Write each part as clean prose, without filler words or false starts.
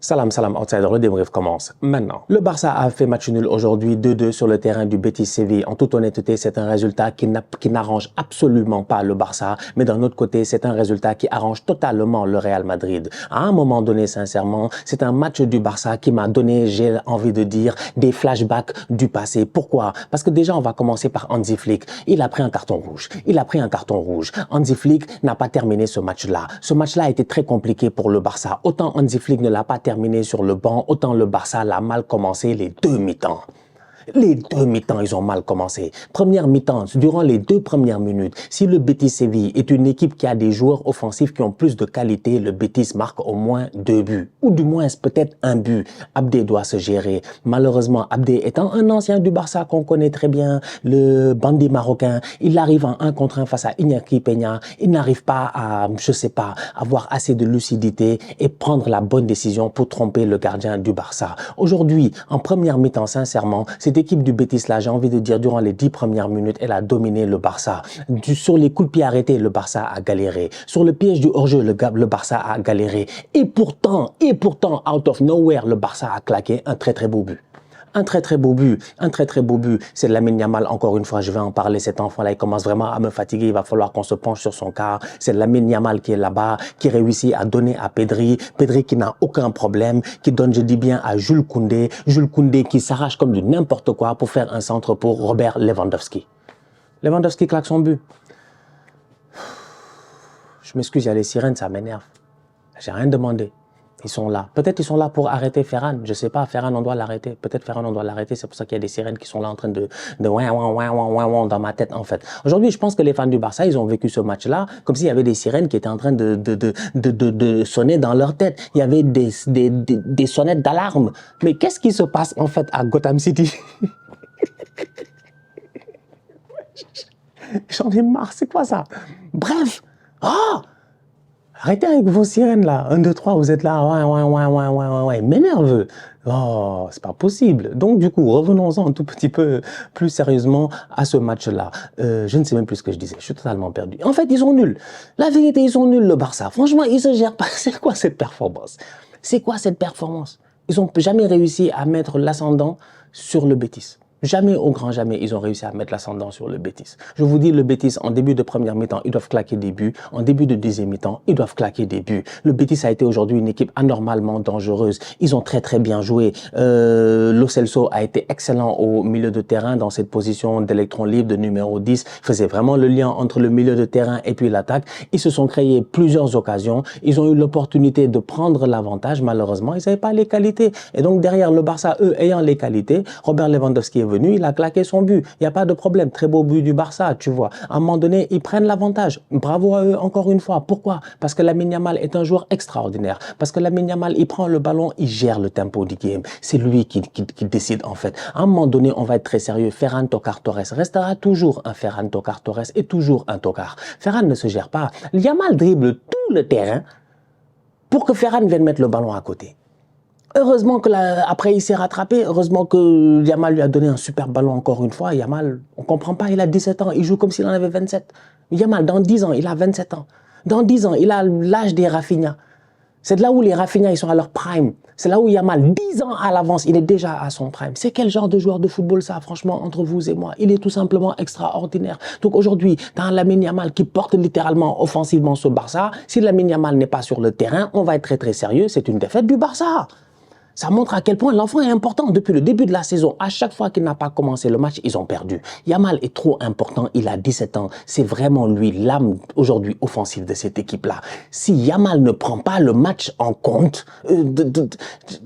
Salam, salam, outsider, le débrief commence maintenant. Le Barça a fait match nul aujourd'hui, 2-2 sur le terrain du Betis Séville. En toute honnêteté, c'est un résultat qui n'arrange absolument pas le Barça, mais d'un autre côté, c'est un résultat qui arrange totalement le Real Madrid. À un moment donné, sincèrement, c'est un match du Barça qui m'a donné, j'ai envie de dire, des flashbacks du passé. Pourquoi? Parce que déjà, on va commencer par Hansi Flick. Il a pris un carton rouge. Hansi Flick n'a pas terminé ce match-là. Ce match-là a été très compliqué pour le Barça. Autant Hansi Flick ne l'a pas terminé sur le banc, autant le Barça l'a mal commencé les deux mi-temps. Les deux mi-temps, ils ont mal commencé. Première mi-temps, durant les 2 premières minutes, si le Betis Séville est une équipe qui a des joueurs offensifs qui ont plus de qualité, le Betis marque au moins 2 buts. Ou du moins, peut-être un but. Abdé doit se gérer. Malheureusement, Abdé étant un ancien du Barça qu'on connaît très bien, le bandit marocain, il arrive en 1 contre 1 face à Iñaki Peña. Il n'arrive pas à, avoir assez de lucidité et prendre la bonne décision pour tromper le gardien du Barça. Aujourd'hui, en première mi-temps, sincèrement, cette équipe du Betis là, j'ai envie de dire, durant les 10 premières minutes, elle a dominé le Barça. Sur les coups de pied arrêtés, le Barça a galéré. Sur le piège du hors-jeu, le Barça a galéré. Et pourtant, out of nowhere, le Barça a claqué un très très beau but. Un très très beau but. C'est Lamine Yamal, encore une fois, je vais en parler, cet enfant-là, il commence vraiment à me fatiguer, il va falloir qu'on se penche sur son cas. C'est Lamine Yamal qui est là-bas, qui réussit à donner à Pedri qui n'a aucun problème, qui donne, je dis bien, à Jules Koundé qui s'arrache comme du n'importe quoi pour faire un centre pour Robert Lewandowski. Lewandowski claque son but. Je m'excuse, il y a les sirènes, ça m'énerve. J'ai rien demandé. Ils sont là. Peut-être ils sont là pour arrêter Ferran. Je sais pas, Ferran, on doit l'arrêter. Peut-être Ferran, on doit l'arrêter. C'est pour ça qu'il y a des sirènes qui sont là en train de ouin dans ma tête, en fait. Aujourd'hui, je pense que les fans du Barça, ils ont vécu ce match-là comme s'il y avait des sirènes qui étaient en train de sonner dans leur tête. Il y avait des sonnettes d'alarme. Mais qu'est-ce qui se passe, en fait, à Gotham City? J'en ai marre. C'est quoi ça? Bref. Arrêtez avec vos sirènes là, 1, 2, 3, vous êtes là, ouais, m'énerve. Oh, c'est pas possible. Donc du coup, revenons-en un tout petit peu plus sérieusement à ce match-là. Je ne sais même plus ce que je disais, je suis totalement perdu. En fait, ils sont nuls. La vérité, ils sont nuls le Barça. Franchement, ils se gèrent pas. C'est quoi cette performance? Ils ont jamais réussi à mettre l'ascendant sur le Betis. Jamais, au grand jamais, ils ont réussi à mettre l'ascendant sur le Betis. Je vous dis, le Betis, en début de première mi-temps, ils doivent claquer des buts. En début de deuxième mi-temps, ils doivent claquer des buts. Le Betis a été aujourd'hui une équipe anormalement dangereuse. Ils ont très très bien joué. Lo Celso a été excellent au milieu de terrain dans cette position d'électron libre de numéro 10. Il faisait vraiment le lien entre le milieu de terrain et puis l'attaque. Ils se sont créés plusieurs occasions. Ils ont eu l'opportunité de prendre l'avantage. Malheureusement, ils n'avaient pas les qualités. Et donc derrière le Barça, eux ayant les qualités, Robert Lewandowski est venu, il a claqué son but. Il n'y a pas de problème. Très beau but du Barça, tu vois. À un moment donné, ils prennent l'avantage. Bravo à eux encore une fois. Pourquoi? Parce que Lamine Yamal est un joueur extraordinaire. Parce que Lamine Yamal, il prend le ballon, il gère le tempo du game. C'est lui qui décide en fait. À un moment donné, on va être très sérieux. Ferran Toccar Torres restera toujours un Ferran Toccar Torres et toujours un Toccar. Ferran ne se gère pas. Yamal dribble tout le terrain pour que Ferran vienne mettre le ballon à côté. Heureusement que après il s'est rattrapé, heureusement que Yamal lui a donné un super ballon encore une fois. Yamal, on comprend pas, il a 17 ans, il joue comme s'il en avait 27. Yamal, dans 10 ans, il a 27 ans. Dans 10 ans, il a l'âge des Rafinha. C'est là où les Rafinha, ils sont à leur prime. C'est là où Yamal, 10 ans à l'avance, il est déjà à son prime. C'est quel genre de joueur de football ça, franchement, entre vous et moi? Il est tout simplement extraordinaire. Donc aujourd'hui, dans Lamine Yamal qui porte littéralement offensivement ce Barça, si Lamine Yamal n'est pas sur le terrain, on va être très très sérieux, c'est une défaite du Barça. Ça montre à quel point l'enfant est important. Depuis le début de la saison, à chaque fois qu'il n'a pas commencé le match, ils ont perdu. Yamal est trop important, il a 17 ans. C'est vraiment lui, l'âme aujourd'hui offensive de cette équipe-là. Si Yamal ne prend pas le match en compte,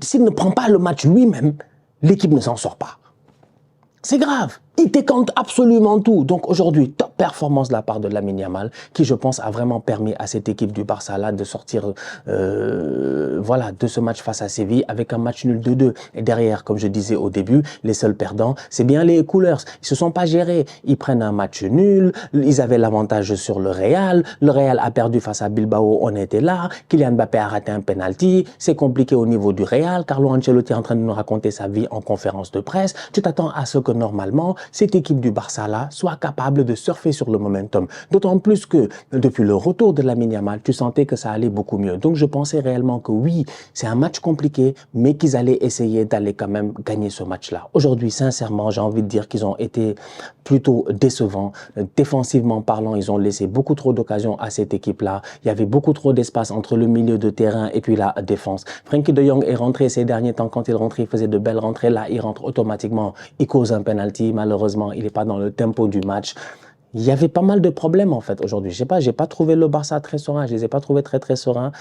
s'il ne prend pas le match lui-même, l'équipe ne s'en sort pas. C'est grave. Il décompte absolument tout. Donc aujourd'hui, top performance de la part de Lamine Yamal, qui je pense a vraiment permis à cette équipe du Barça là de sortir de ce match face à Séville avec un match nul 2-2. Et derrière, comme je disais au début, les seuls perdants, c'est bien les Coolers. Ils se sont pas gérés. Ils prennent un match nul. Ils avaient l'avantage sur le Real. Le Real a perdu face à Bilbao. On était là. Kylian Mbappé a raté un penalty. C'est compliqué au niveau du Real. Carlo Ancelotti est en train de nous raconter sa vie en conférence de presse. Tu t'attends à ce que normalement, cette équipe du Barça-là soit capable de surfer sur le momentum. D'autant plus que depuis le retour de Lamine Yamal, tu sentais que ça allait beaucoup mieux. Donc je pensais réellement que oui, c'est un match compliqué, mais qu'ils allaient essayer d'aller quand même gagner ce match-là. Aujourd'hui, sincèrement, j'ai envie de dire qu'ils ont été plutôt décevants. Défensivement parlant, ils ont laissé beaucoup trop d'occasions à cette équipe-là. Il y avait beaucoup trop d'espace entre le milieu de terrain et puis la défense. Frenkie de Jong est rentré ces derniers temps. Quand il rentrait, il faisait de belles rentrées. Là, il rentre automatiquement. Il cause un penalty. Malheureusement, il n'est pas dans le tempo du match. Il y avait pas mal de problèmes en fait aujourd'hui. J'ai pas trouvé le Barça très serein. Je les ai pas trouvés très sereins.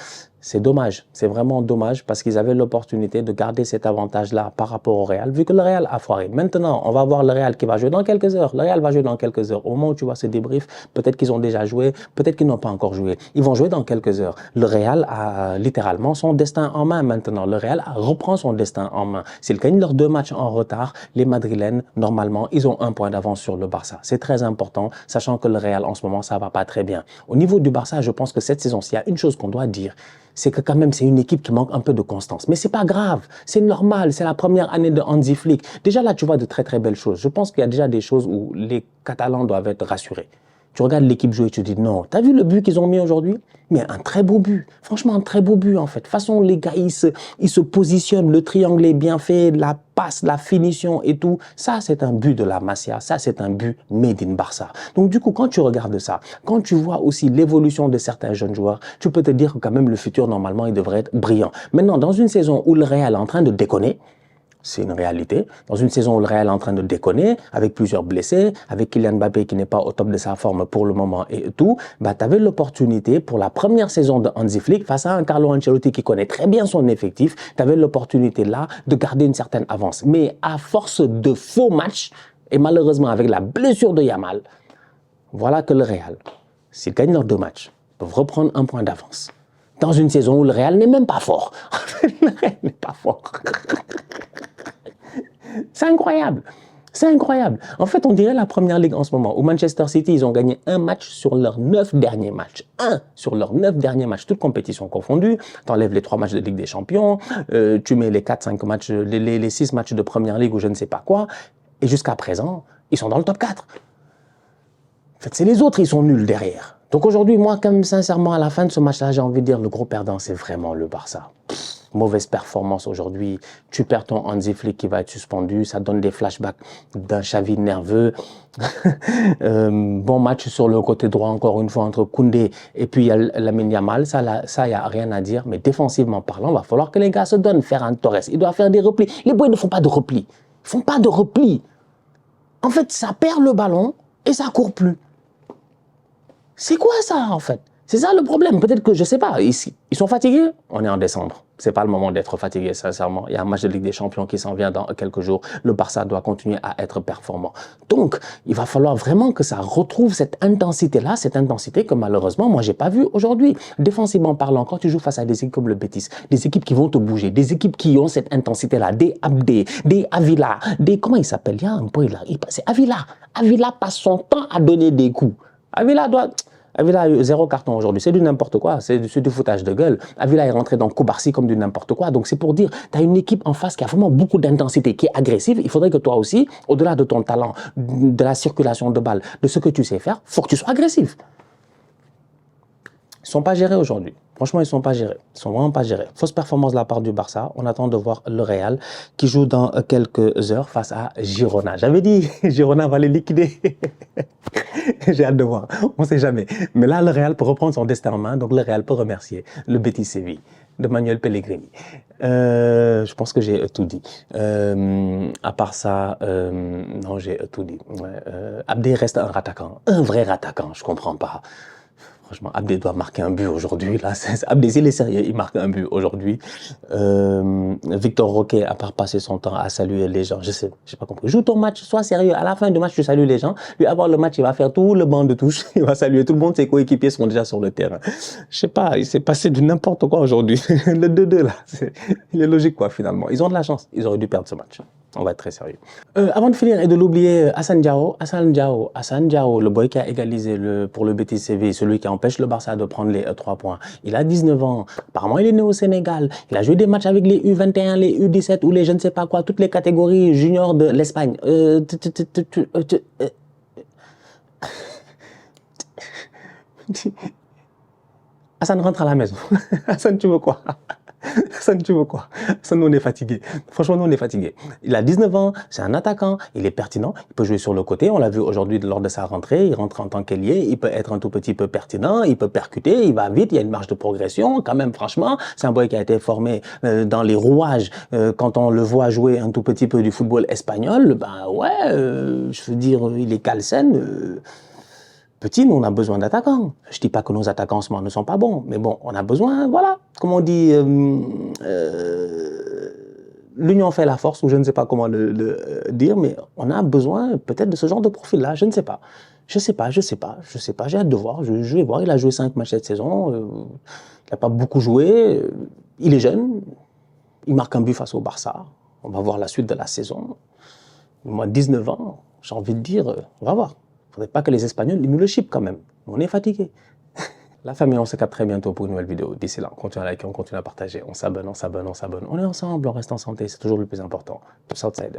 C'est dommage. C'est vraiment dommage parce qu'ils avaient l'opportunité de garder cet avantage-là par rapport au Real, vu que le Real a foiré. Maintenant, on va voir le Real qui va jouer dans quelques heures. Le Real va jouer dans quelques heures. Au moment où tu vois ce débrief, peut-être qu'ils ont déjà joué, peut-être qu'ils n'ont pas encore joué. Ils vont jouer dans quelques heures. Le Real a littéralement son destin en main maintenant. Le Real reprend son destin en main. S'ils gagnent leurs 2 matchs en retard, les Madrilènes, normalement, ils ont 1 point d'avance sur le Barça. C'est très important, sachant que le Real, en ce moment, ça va pas très bien. Au niveau du Barça, je pense que cette saison, s'il y a une chose qu'on doit dire, c'est que quand même, c'est une équipe qui manque un peu de constance. Mais c'est pas grave, c'est normal, c'est la première année de Hansi Flick. Déjà là, tu vois de très belles choses. Je pense qu'il y a déjà des choses où les Catalans doivent être rassurés. Tu regardes l'équipe jouer et tu te dis non. T'as vu le but qu'ils ont mis aujourd'hui? Mais un très beau but. Franchement, un très beau but en fait. De toute façon, les gars, ils se positionnent. Le triangle est bien fait, la passe, la finition et tout. Ça, c'est un but de la Masia. Ça, c'est un but made in Barça. Donc du coup, quand tu regardes ça, quand tu vois aussi l'évolution de certains jeunes joueurs, tu peux te dire que quand même le futur, normalement, il devrait être brillant. Maintenant, dans une saison où le Real est en train de déconner, c'est une réalité. Dans une saison où le Real est en train de déconner, avec plusieurs blessés, avec Kylian Mbappé qui n'est pas au top de sa forme pour le moment et tout, bah, tu avais l'opportunité pour la première saison de Hansi Flick face à un Carlo Ancelotti qui connaît très bien son effectif, tu avais l'opportunité là de garder une certaine avance. Mais à force de faux matchs, et malheureusement avec la blessure de Yamal, voilà que le Real, s'il gagne leurs 2 matchs, peuvent reprendre 1 point d'avance. Dans une saison où le Real n'est même pas fort. Le Real n'est pas fort. C'est incroyable. C'est incroyable. En fait, on dirait la première ligue en ce moment, où Manchester City, ils ont gagné 1 match sur leurs 9 derniers matchs. 1 sur leurs 9 derniers matchs, toutes compétitions confondues. Tu enlèves les 3 matchs de Ligue des Champions, tu mets les 4-5 matchs, les 6 matchs de première ligue ou je ne sais pas quoi. Et jusqu'à présent, ils sont dans le top 4. En fait, c'est les autres, ils sont nuls derrière. Donc aujourd'hui, moi, quand même, sincèrement, à la fin de ce match-là, j'ai envie de dire, le gros perdant, c'est vraiment le Barça. Mauvaise performance aujourd'hui, tu perds ton Hansi Flick qui va être suspendu, ça donne des flashbacks d'un Xavi nerveux. Bon match sur le côté droit encore une fois entre Koundé et puis Lamine Yamal, ça il n'y a rien à dire, mais défensivement parlant, il va falloir que les gars se donnent. Ferran Torres, il doit faire des replis. Les boys ne font pas de replis, ils font pas de replis. En fait, ça perd le ballon et ça court plus. C'est quoi ça en fait? C'est ça le problème. Peut-être que, je sais pas, ils sont fatigués. On est en décembre. C'est pas le moment d'être fatigué, sincèrement. Il y a un match de Ligue des Champions qui s'en vient dans quelques jours. Le Barça doit continuer à être performant. Donc, il va falloir vraiment que ça retrouve cette intensité-là, cette intensité que malheureusement, moi, j'ai pas vu aujourd'hui. Défensivement parlant, quand tu joues face à des équipes comme le Betis, des équipes qui vont te bouger, des équipes qui ont cette intensité-là, des Abdé, des Avila, des, comment il s'appelle? Il y a un boy là. C'est Avila. Avila passe son temps à donner des coups. Avila a eu 0 carton aujourd'hui, c'est du n'importe quoi, c'est du foutage de gueule. Avila est rentré dans Koubarsi comme du n'importe quoi. Donc c'est pour dire, tu as une équipe en face qui a vraiment beaucoup d'intensité, qui est agressive. Il faudrait que toi aussi, au-delà de ton talent, de la circulation de balles, de ce que tu sais faire, il faut que tu sois agressif. Ils ne sont pas gérés aujourd'hui. Franchement, ils ne sont pas gérés. Ils ne sont vraiment pas gérés. Fausse performance de la part du Barça. On attend de voir le Real qui joue dans quelques heures face à Girona. J'avais dit, Girona va les liquider. J'ai hâte de voir. On ne sait jamais. Mais là, le Real peut reprendre son destin en main. Donc, le Real peut remercier le Betis Séville de Manuel Pellegrini. Je pense que j'ai tout dit. À part ça, non, j'ai tout dit. Abdé reste un rattaquant. Un vrai rattaquant, je ne comprends pas. Franchement, Abdé doit marquer un but aujourd'hui. Abdé, s'il est sérieux, il marque un but aujourd'hui. Victor Roquet, à part passer son temps à saluer les gens, je sais, j'ai pas compris. Joue ton match, sois sérieux. À la fin du match, tu salues les gens. Lui, avant le match, il va faire tout le banc de touche. Il va saluer tout le monde. Ses coéquipiers sont déjà sur le terrain. Je sais pas, il s'est passé du n'importe quoi aujourd'hui. Le 2-2, là, il est logique, quoi, finalement. Ils ont de la chance. Ils auraient dû perdre ce match. On va être très sérieux. Avant de finir et de l'oublier, Assane Diao, le boy qui a égalisé pour le Betis Séville, celui qui empêche le Barça de prendre les 3 points. Il a 19 ans. Apparemment, il est né au Sénégal. Il a joué des matchs avec les U21, les U17 ou les je ne sais pas quoi, toutes les catégories juniors de l'Espagne. Hassan, rentre à la maison. Hassan, tu veux quoi? Hassan, tu veux quoi? Hassan, on est fatigué. Franchement, nous, on est fatigué. Il a 19 ans, c'est un attaquant, il est pertinent, il peut jouer sur le côté. On l'a vu aujourd'hui lors de sa rentrée, il rentre en tant qu'ailier, il peut être un tout petit peu pertinent, il peut percuter, il va vite, il y a une marge de progression. Quand même, franchement, c'est un boy qui a été formé dans les rouages. Quand on le voit jouer un tout petit peu du football espagnol, ben ouais, je veux dire, il est calcène. Petit, nous, on a besoin d'attaquants. Je ne dis pas que nos attaquants en ce moment ne sont pas bons, mais bon, on a besoin, voilà, comme on dit, l'union fait la force, ou je ne sais pas comment le dire, mais on a besoin peut-être de ce genre de profil-là, je ne sais pas. Je sais pas, j'ai hâte de voir, je vais voir, il a joué 5 matchs cette saison, il n'a pas beaucoup joué, il est jeune, il marque un but face au Barça, on va voir la suite de la saison. Moi, 19 ans, j'ai envie de dire, on va voir. Il ne faudrait pas que les Espagnols ils nous le chipent quand même. On est fatigués. La famille, on se capte très bientôt pour une nouvelle vidéo. D'ici là, on continue à liker, on continue à partager. On s'abonne. On est ensemble, on reste en santé. C'est toujours le plus important. Southsider.